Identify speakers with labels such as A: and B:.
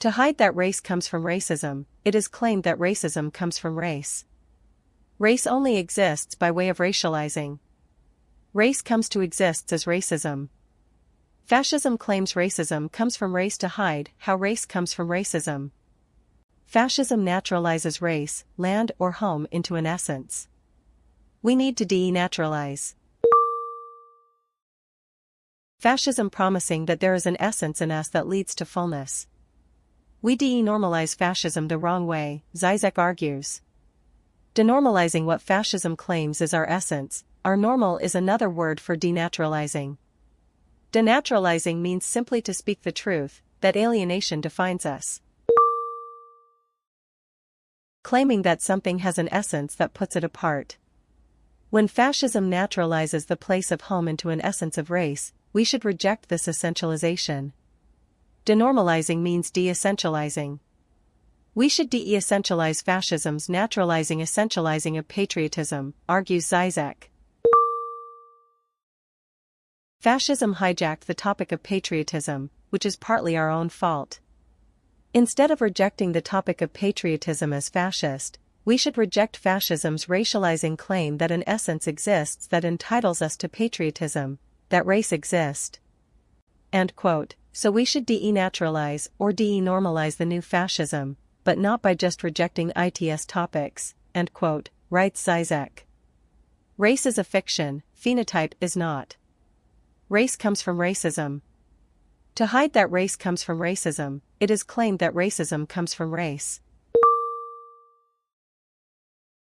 A: To hide that race comes from racism, it is claimed that racism comes from race. Race only exists by way of racializing. Race comes to exist as racism. Fascism claims racism comes from race to hide how race comes from racism. Fascism naturalizes race, land or home into an essence. We need to denaturalize. Fascism promising that there is an essence in us that leads to fullness. We denormalize fascism the wrong way, Zizek argues. Denormalizing what fascism claims is our essence, our normal is another word for denaturalizing. Denaturalizing means simply to speak the truth, that alienation defines us. Claiming that something has an essence that puts it apart. When fascism naturalizes the place of home into an essence of race, we should reject this essentialization. Denormalizing means de-essentializing. We should de-essentialize fascism's naturalizing essentializing of patriotism, argues Zizek. Fascism hijacked the topic of patriotism, which is partly our own fault. Instead of rejecting the topic of patriotism as fascist, we should reject fascism's racializing claim that an essence exists that entitles us to patriotism, that race exists. End quote. So we should denaturalize or denormalize the new fascism, but not by just rejecting its topics, end quote, writes Zizek. Race is a fiction, phenotype is not. Race comes from racism. To hide that race comes from racism, it is claimed that racism comes from race.